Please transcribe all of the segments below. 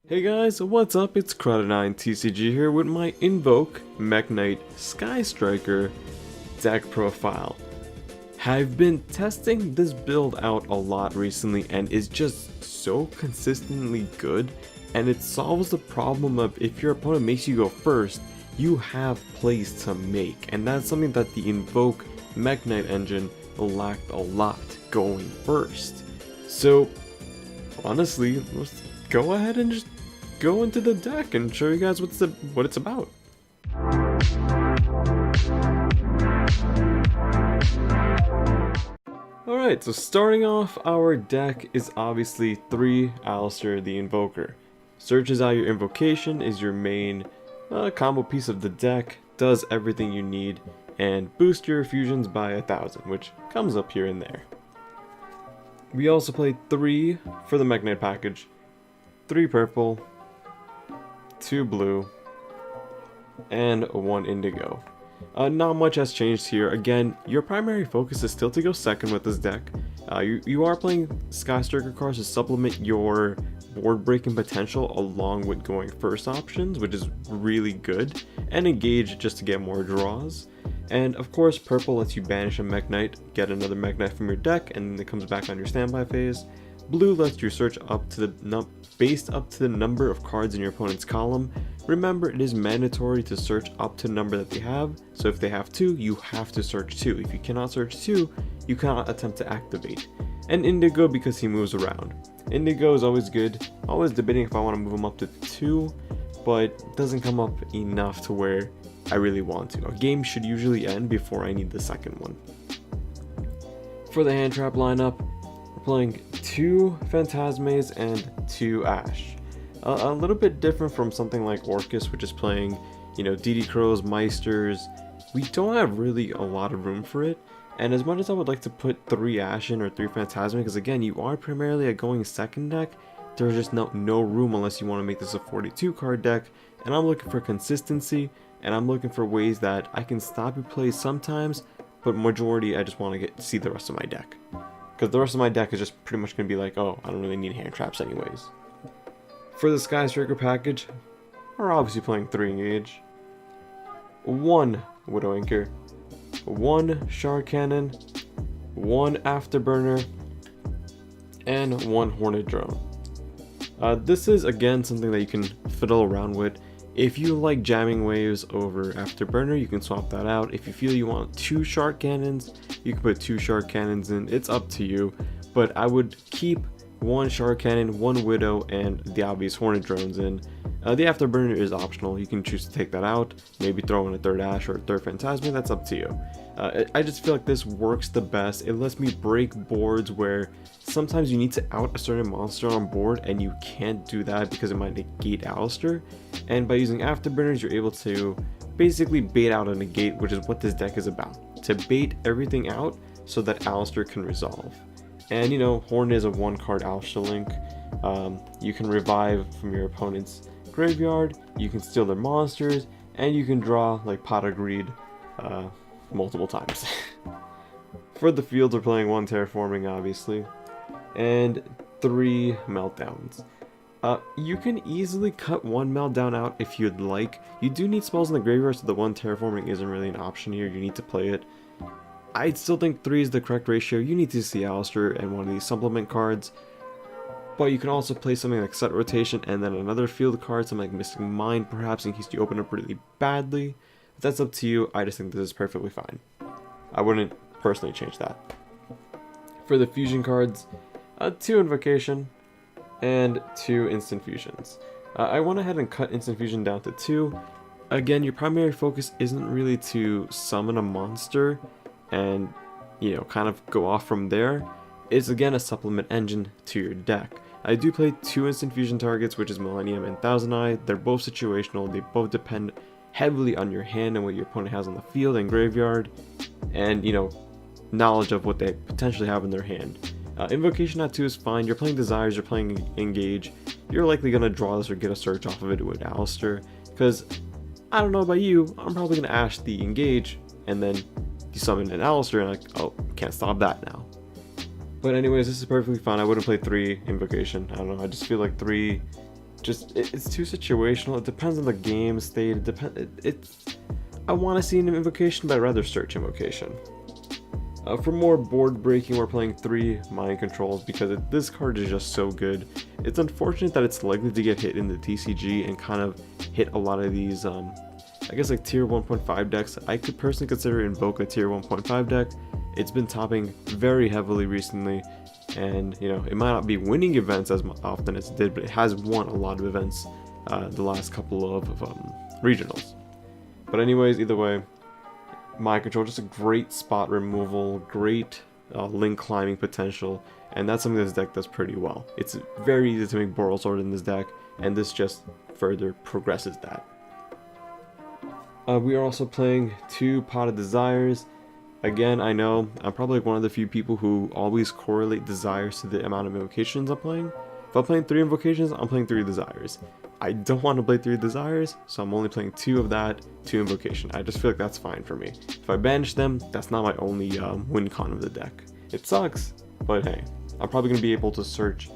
Hey guys, what's up? It's Crowd9TCG here with my Invoke Mekk-Knight Sky Striker deck profile. I've been testing this build out a lot recently and it's just so consistently good, and it solves the problem of if your opponent makes you go first, you have plays to make, and that's something that the Invoke Mekk-Knight engine lacked a lot going first. So honestly, let's go ahead and just go into the deck and show you guys what it's about. Alright, so starting off, our deck is obviously 3 Alistair the Invoker. Searches out your invocation, is your main combo piece of the deck, does everything you need, and boosts your fusions by 1,000, which comes up here and there. We also play 3 for the Mekk-Knight package, 3 purple, 2 blue, and 1 indigo. Not much has changed here. Again, your primary focus is still to go second with this deck. You are playing Sky Striker cards to supplement your board breaking potential along with going first options, which is really good, and engage just to get more draws. And of course, purple lets you banish a Mekk-Knight, get another Mekk-Knight from your deck, and then it comes back on your standby phase. Blue lets you search up to based up to the number of cards in your opponent's column. Remember, it is mandatory to search up to the number that they have, so if they have 2, you have to search 2. If you cannot search 2, you cannot attempt to activate. And indigo, because he moves around. Indigo is always good, always debating if I want to move him up to 2, but it doesn't come up enough to where I really want to. A game should usually end before I need the second one. For the hand trap lineup, we're playing 2 Phantasmes and 2 Ash. A little bit different from something like Orcus, which is playing, DD Crows, Meisters. We don't have really a lot of room for it, and as much as I would like to put 3 Ash in or 3 Phantasme, because again, you are primarily a going second deck, there's just no room unless you want to make this a 42 card deck, and I'm looking for consistency, and I'm looking for ways that I can stop your plays sometimes, but majority I just want to see the rest of my deck. Because the rest of my deck is just pretty much going to be like, oh, I don't really need hand traps anyways. For the Sky Striker package, we're obviously playing 3 Engage, 1 Widow Anchor, 1 Shard Cannon, 1 Afterburner, and 1 Hornet Drone. This is again something that you can fiddle around with. If you like jamming waves over Afterburner, you can swap that out. If you feel you want 2 Shard Cannons, you can put 2 Shard Cannons in. It's up to you, but I would keep 1 Shard Cannon, 1 Widow, and the obvious Hornet Drones in. The Afterburner is optional. You can choose to take that out, maybe throw in a 3rd Ash or a 3rd Phantasme, that's up to you. I just feel like this works the best. It lets me break boards where sometimes you need to out a certain monster on board and you can't do that because it might negate Alistair. And by using Afterburners, you're able to basically bait out a negate, which is what this deck is about. To bait everything out so that Alistair can resolve. And Hornet is a 1 card Alistair link. You can revive from your opponent's graveyard, you can steal their monsters, and you can draw like Pot of Greed multiple times. For the fields, we're playing 1 Terraforming obviously, and 3 Meltdowns. You can easily cut 1 Meltdown out if you'd like. You do need spells in the graveyard, so the 1 Terraforming isn't really an option here, you need to play it. I still think 3 is the correct ratio. You need to see Alistair and one of these supplement cards. But you can also play something like Set Rotation and then another field card, something like Mystic Mind perhaps, in case you open up really badly. But that's up to you. I just think this is perfectly fine. I wouldn't personally change that. For the fusion cards, 2 Invocation and 2 Instant Fusions. I went ahead and cut Instant Fusion down to 2. Again, your primary focus isn't really to summon a monster and kind of go off from there. It's again a supplement engine to your deck. I do play 2 instant fusion targets, which is Millennium and Thousand Eye. They're both situational, they both depend heavily on your hand and what your opponent has on the field and graveyard, and knowledge of what they potentially have in their hand. Invocation at 2 is fine. You're playing Desires, you're playing Engage, you're likely going to draw this or get a search off of it with Alistair, because I don't know about you, I'm probably going to Ash the Engage and then you summon an Alistair and oh, can't stop that now. But anyways, this is perfectly fine. I wouldn't play 3 Invocation. I don't know, I just feel like 3 it's too situational. It depends on the game state. I want to see an invocation, but I'd rather search invocation. For more board breaking, we're playing 3 mind controls because this card is just so good. It's unfortunate that it's likely to get hit in the TCG and kind of hit a lot of these, I guess like tier 1.5 decks. I could personally consider Invoke a tier 1.5 deck. It's been topping very heavily recently, and you know, it might not be winning events as often as it did, but it has won a lot of events the last couple of regionals. But anyways, either way, mind control, just a great spot removal, great link climbing potential, and that's something this deck does pretty well. It's very easy to make Boral Sword in this deck, and this just further progresses that. We are also playing 2 Pot of Desires. Again, I know I'm probably one of the few people who always correlate desires to the amount of invocations I'm playing. If I'm playing 3 invocations, I'm playing 3 desires. I don't want to play 3 desires, so I'm only playing 2 of that, 2 invocation. I just feel like that's fine for me. If I banish them, that's not my only win con of the deck. It sucks, but hey, I'm probably going to be able to search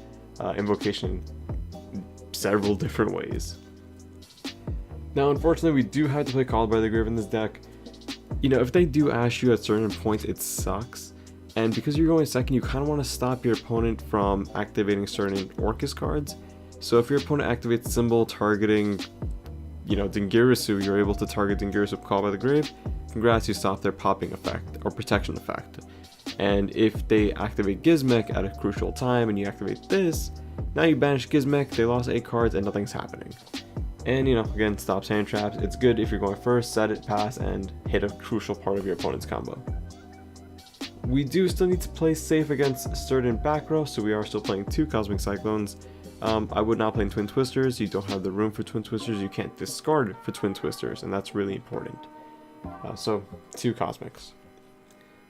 invocation several different ways. Now, unfortunately, we do have to play Called by the Grave in this deck. You know, if they do ash you at certain points, it sucks. And because you're going second, you kind of want to stop your opponent from activating certain Orcus cards. So if your opponent activates Symbol targeting, you know, Dingirasu, you're able to target Dingirasu Called by the Grave. Congrats, you stop their popping effect or protection effect. And if they activate Gizmek at a crucial time and you activate this, now you banish Gizmek, they lost 8 cards and nothing's happening. And you know, again, stops hand traps. It's good if you're going first, set it, pass, and hit a crucial part of your opponent's combo. We do still need to play safe against certain back row, so we are still playing 2 Cosmic Cyclones. I would not play Twin Twisters. You don't have the room for Twin Twisters. You can't discard for Twin Twisters, and that's really important. So 2 Cosmics.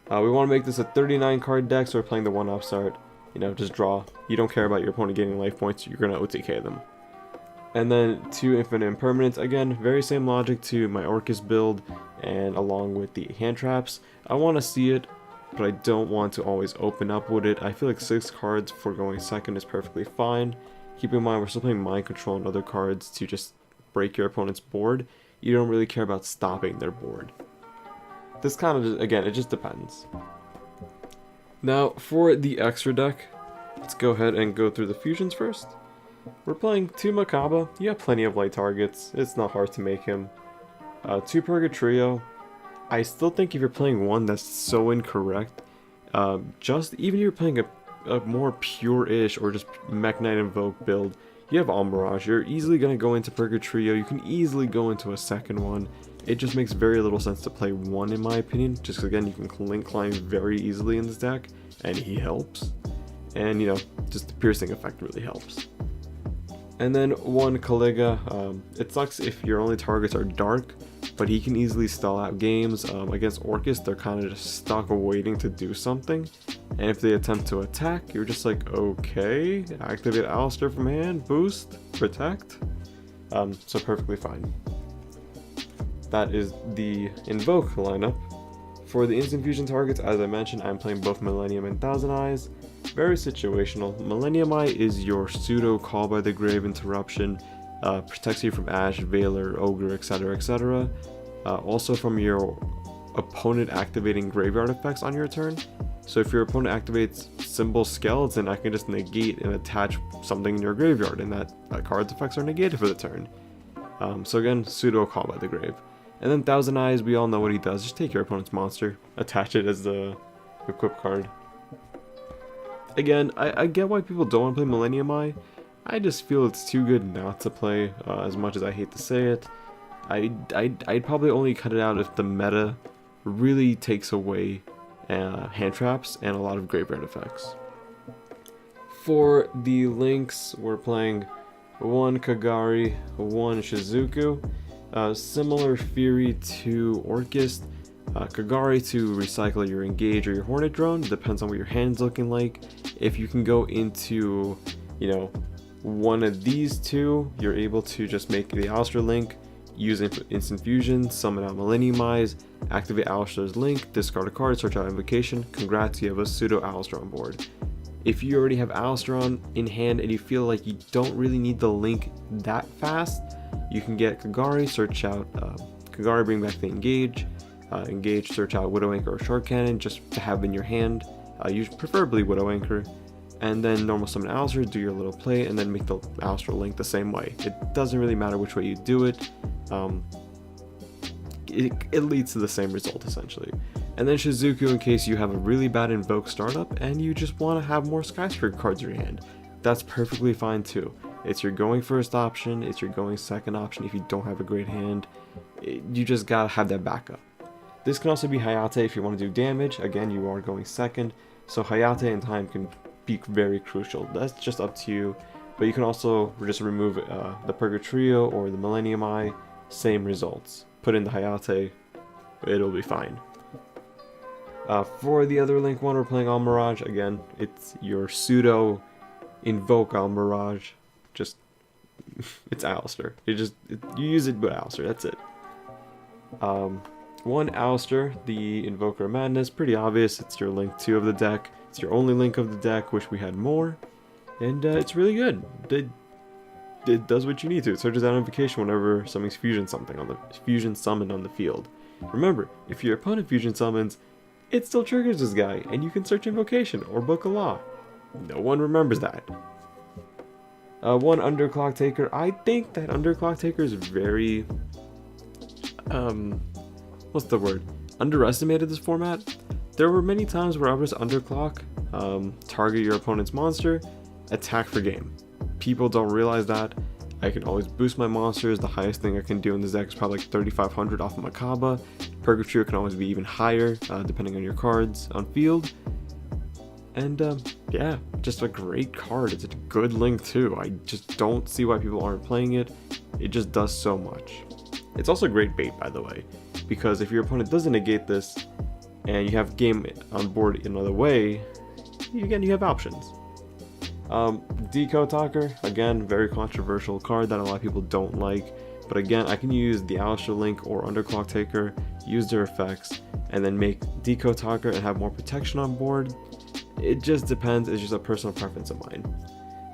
We want to make this a 39 card deck, so we're playing the 1 upstart. You know, just draw. You don't care about your opponent getting life points. You're going to OTK them. And then 2 Infinite Impermanents. Again, very same logic to my Orcus build, and along with the hand traps. I want to see it, but I don't want to always open up with it. I feel like 6 cards for going second is perfectly fine. Keep in mind, we're still playing Mind Control and other cards to just break your opponent's board. You don't really care about stopping their board. This kind of, again, it just depends. Now, for the extra deck, let's go ahead and go through the fusions first. We're playing 2 Makaba. You have plenty of light targets. It's not hard to make him. 2 Purgatrio. I still think if you're playing 1, that's so incorrect. Just even if you're playing a more pure-ish or just Mekk-Knight Invoke build, you have Almirage. You're easily going to go into Purgatrio. You can easily go into a second one. It just makes very little sense to play 1 in my opinion. Just again, you can link climb very easily in this deck, and he helps. And you know, just the piercing effect really helps. And then 1 Caliga. It sucks if your only targets are dark, but he can easily stall out games. Against Orcus, they're kind of just stuck waiting to do something. And if they attempt to attack, you're just like, okay, activate Alistair from hand, boost, protect. So perfectly fine. That is the Invoke lineup. For the instant fusion targets, as I mentioned, I'm playing both Millennium and Thousand Eyes. Very situational. Millennium Eye is your pseudo Call by the Grave interruption. Protects you from Ash, Veiler, Ogre, etc, etc. Also from your opponent activating graveyard effects on your turn. So if your opponent activates Symbol Skeleton, I can just negate and attach something in your graveyard, and that card's effects are negated for the turn. So again, pseudo Call by the Grave. And then Thousand Eyes, we all know what he does. Just take your opponent's monster, attach it as the equip card. Again, I get why people don't want to play Millennium Eye. I just feel it's too good not to play, as much as I hate to say it. I'd probably only cut it out if the meta really takes away hand traps and a lot of graveyard effects. For the links, we're playing 1 Kagari, 1 Shizuku. Similar theory to Orcus. Kagari to recycle your Engage or your Hornet Drone, depends on what your hand's looking like. If you can go into, you know, one of these 2, you're able to just make the Alistair link, use Instant Fusion, summon out Millennium Eyes, activate Alistair's link, discard a card, search out Invocation. Congrats, you have a pseudo Alistair on board. If you already have Alistair on in hand and you feel like you don't really need the link that fast, you can get Kagari, search out Kagari, bring back the Engage, search out Widow Anchor or Shard Cannon just to have in your hand, preferably Widow Anchor, and then normal summon Alistair, do your little play, and then make the Alistair link the same way. It doesn't really matter which way you do it. It leads to the same result essentially. And then Shizuku in case you have a really bad Invoke startup and you just want to have more Sky Striker cards in your hand. That's perfectly fine too. It's your going first option, it's your going second option if you don't have a great hand. You just gotta have that backup. This can also be Hayate if you want to do damage. Again, you are going second, so Hayate and time can be very crucial. That's just up to you. But you can also just remove the Purgatrio or the Millennium Eye, same results. Put in the Hayate, it'll be fine. For the other Link one, we're playing Al Mirage. Again, it's your pseudo Invoke Al Mirage. Just, it's Alistair. You use it with Alistair, that's it. One Alistair, the Invoker of Madness, pretty obvious. It's your Link 2 of the deck. It's your only Link of the deck, wish we had more. And it's really good. It does what you need to. It searches out Invocation whenever something's fusion summoned on the field. Remember, if your opponent fusion summons, it still triggers this guy, and you can search Invocation or Book of Law. No one remembers that. One Underclock Taker. I think that Underclock Taker is very, what's the word? Underestimated this format. There were many times where I would just Underclock, target your opponent's monster, attack for game. People don't realize that. I can always boost my monsters. The highest thing I can do in this deck is probably like 3,500 off of Makaba. Purgatrio can always be even higher, depending on your cards on field. And yeah, just a great card. It's a good Link too. I just don't see why people aren't playing it. It just does so much. It's also great bait, by the way, because if your opponent doesn't negate this and you have game on board another way, you have options. Decode Talker, again, very controversial card that a lot of people don't like, but again, I can use the Alistair Link or Underclock Taker, use their effects, and then make Decode Talker and have more protection on board. It just depends, it's just a personal preference of mine.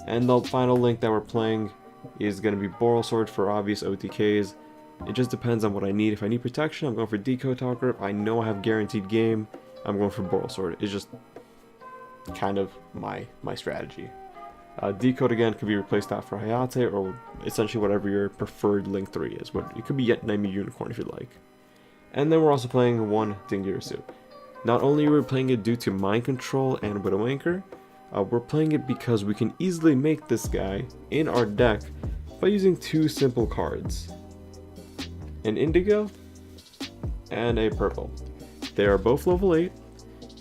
And the final Link that we're playing is going to be Boral Sword for obvious OTKs. It just depends on what I need. If I need protection, I'm going for Decode Talker. If I know I have guaranteed game, I'm going for Boral Sword. It's just kind of my strategy. Decode again could be replaced out for Hayate or essentially whatever your preferred Link 3 is. It could be Yet Name Unicorn if you'd like. And then we're also playing one Dingirsu. Not only are we playing it due to Mind Control and Widow Anchor, we're playing it because we can easily make this guy in our deck by using two simple cards. An Indigo and a Purple. They are both level 8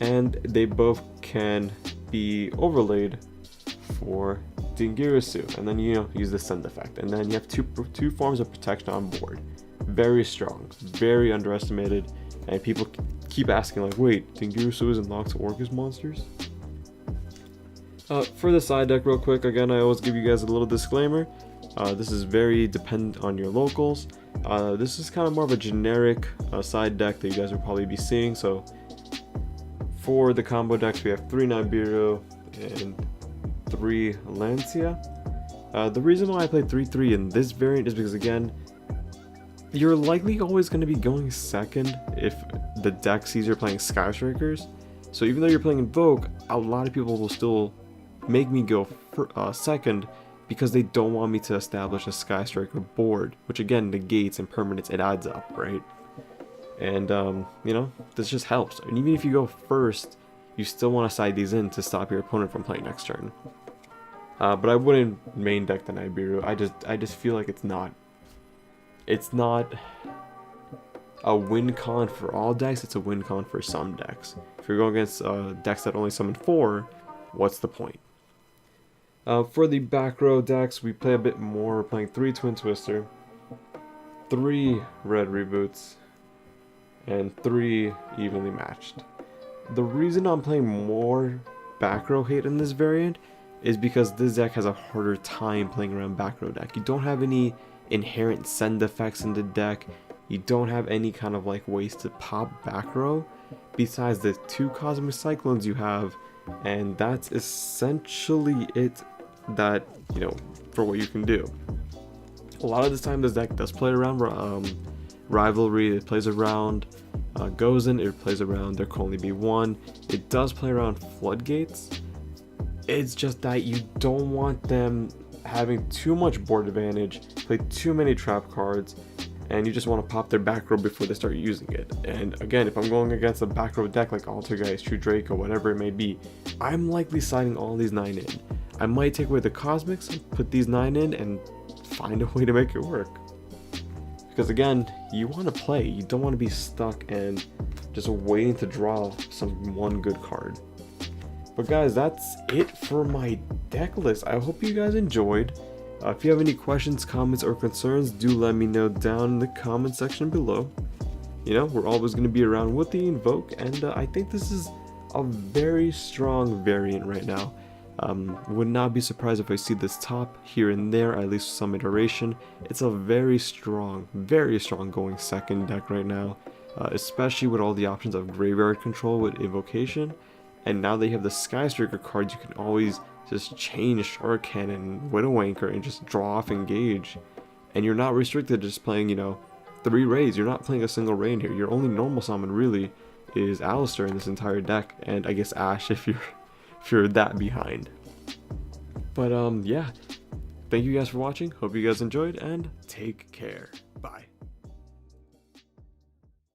and they both can be overlaid for Dingirsu, and then use the send effect, and then you have two forms of protection on board. Very strong, very underestimated, and people keep asking like, wait, Dingirsu isn't locked to Orcus monsters? For the side deck real quick, again, I always give you guys a little disclaimer. This is very dependent on your locals. This is kind of more of a generic side deck that you guys will probably be seeing. So for the combo decks, we have 3 Nibiru and 3 Lancia. The reason why I played 3-3 in this variant is because, again, you're likely always going to be going second if the deck sees you're playing Sky Strikers. So even though you're playing Invoke, a lot of people will still make me go second because they don't want me to establish a Sky Striker board, which again negates and permanents, it adds up, right? And this just helps. And even if you go first, you still want to side these in to stop your opponent from playing next turn. But I wouldn't main deck the Nibiru. I just feel like it's not a win con for all decks. It's a win con for some decks. If you're going against decks that only summon 4, what's the point? For the back row decks, we play a bit more. We're playing 3 Twin Twister, 3 Red Reboots, and 3 Evenly Matched. The reason I'm playing more back row hate in this variant is because this deck has a harder time playing around back row deck. You don't have any inherent send effects in the deck. You don't have any kind of like ways to pop back row besides the 2 Cosmic Cyclones you have and that's essentially it, that, you know, for what you can do. A lot of this time this deck does play around rivalry, it plays around Gozen, it plays around there can only be one, it does play around floodgates. It's just that you don't want them having too much board advantage, play too many trap cards, and you just want to pop their back row before they start using it. And again, if I'm going against a back row deck like Altergeist, True Drake, or whatever it may be, I'm likely siding all these 9 in. I might take away the Cosmics, put these 9 in, and find a way to make it work. Because again, you want to play, you don't want to be stuck and just waiting to draw one good card. But guys, that's it for my deck list. I hope you guys enjoyed. If you have any questions, comments, or concerns, do let me know down in the comment section below. You know, we're always going to be around with the Invoke, and I think this is a very strong variant right now. Would not be surprised if I see this top here and there, at least some iteration. It's a very strong going second deck right now, especially with all the options of graveyard control with Invocation. And now they have the Sky Striker cards, you can always just change Shark Cannon, Widow Anchor, and just draw off Engage. And you're not restricted to just playing, you know, 3 raids. You're not playing a single raid here. Your only normal summon really is Alistair in this entire deck, and I guess Ash if you're that behind. But yeah, thank you guys for watching. Hope you guys enjoyed, and take care. Bye.